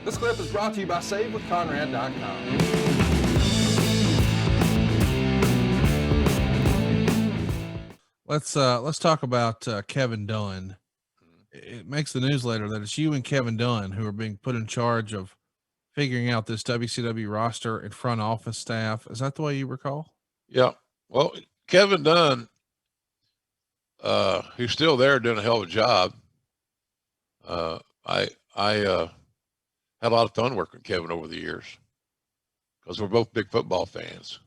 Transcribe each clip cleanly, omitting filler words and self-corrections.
This clip is brought to you by SaveWithConrad.com. Let's talk about Kevin Dunn. It makes the newsletter that it's you and Kevin Dunn who are being put in charge of figuring out this WCW roster and front office staff. Is that the way you recall? Yeah. Well, Kevin Dunn, who's still there doing a hell of a job. I had a lot of fun working with Kevin over the years because we're both big football fans.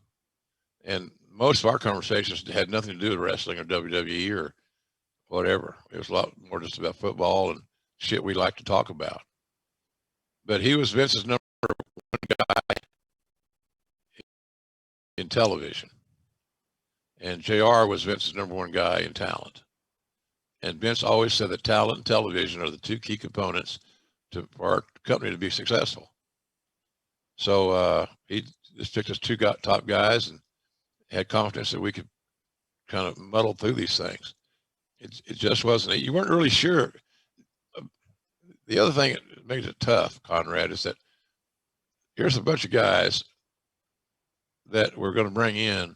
And most of our conversations had nothing to do with wrestling or WWE or whatever. It was a lot more just about football and shit we like to talk about. But he was Vince's number one guy in television. And JR was Vince's number one guy in talent. And Vince always said that talent and television are the two key components for our company to be successful. So he just picked us two top guys and had confidence that we could kind of muddle through these things. It just wasn't, you weren't really sure. The other thing that makes it tough, Conrad, is that here's a bunch of guys that we're going to bring in,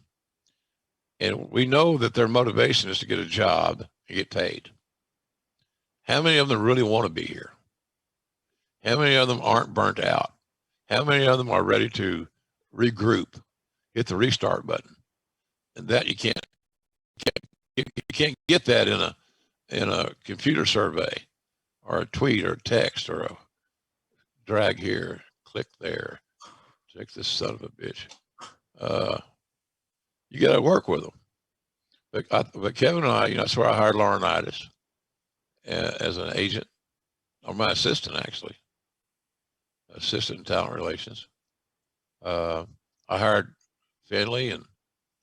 and we know that their motivation is to get a job and get paid. How many of them really want to be here? How many of them aren't burnt out? How many of them are ready to regroup, hit the restart button? And that you can't get that in a computer survey or a tweet or a text or a drag here, click there, check this son of a bitch. You got to work with them. But Kevin and I, that's where I hired Laurinaitis as an agent, or my assistant actually, assistant in talent relations. I hired Finley and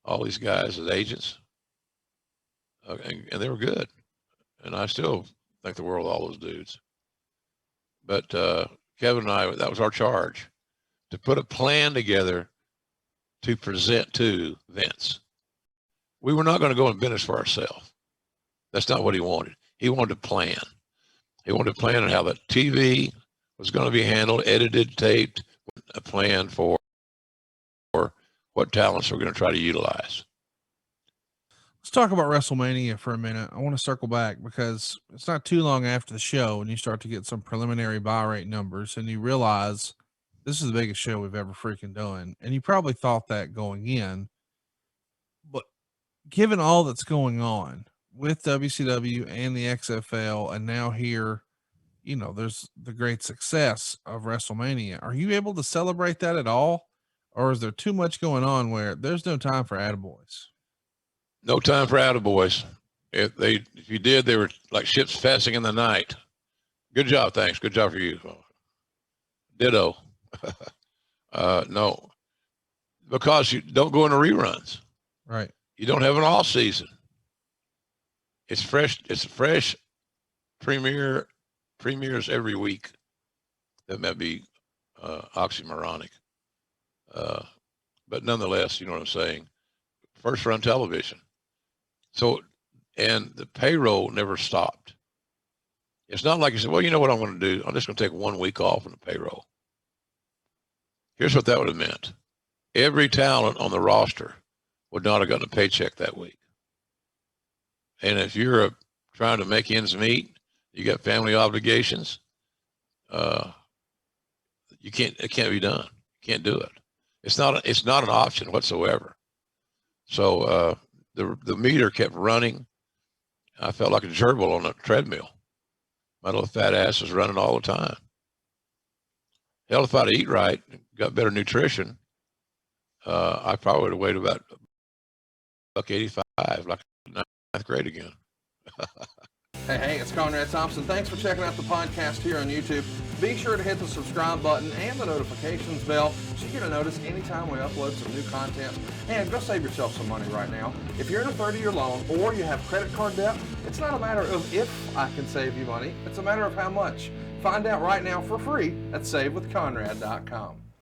all these guys as agents, and they were good. And I still think the world of all those dudes. But Kevin and I, that was our charge, to put a plan together to present to Vince. We were not going to go in business for ourselves. That's not what he wanted. He wanted to plan. He wanted to plan on how the TV was going to be handled, edited, taped, a plan for what talents we're going to try to utilize. Let's talk about WrestleMania for a minute. I want to circle back because it's not too long after the show and you start to get some preliminary buy rate numbers and you realize this is the biggest show we've ever freaking done. And you probably thought that going in, but given all that's going on with WCW and the XFL, and now here, there's the great success of WrestleMania. Are you able to celebrate that at all? Or is there too much going on where there's no time for attaboys? No time for attaboys. If you did, they were like ships passing in the night. Good job. Thanks. Good job for you. Ditto. No, because you don't go into reruns. Right. You don't have an off season. It's fresh. It's fresh premieres every week. That might be oxymoronic. But nonetheless, you know what I'm saying? First run television. So, and the payroll never stopped. It's not like you said, well, you know what I'm going to do? I'm just going to take 1 week off on the payroll. Here's what that would have meant. Every talent on the roster would not have gotten a paycheck that week. And if you're trying to make ends meet, you got family obligations, it can't be done. You can't do it. It's not an option whatsoever. So the meter kept running. I felt like a gerbil on a treadmill. My little fat ass was running all the time. Hell, if I'd eat right, got better nutrition, I probably would have weighed about $185, like ninth grade again. Hey, it's Conrad Thompson. Thanks for checking out the podcast here on YouTube. Be sure to hit the subscribe button and the notifications bell so you get a notice anytime we upload some new content. And go save yourself some money right now. If you're in a 30-year loan or you have credit card debt, it's not a matter of if I can save you money. It's a matter of how much. Find out right now for free at SaveWithConrad.com.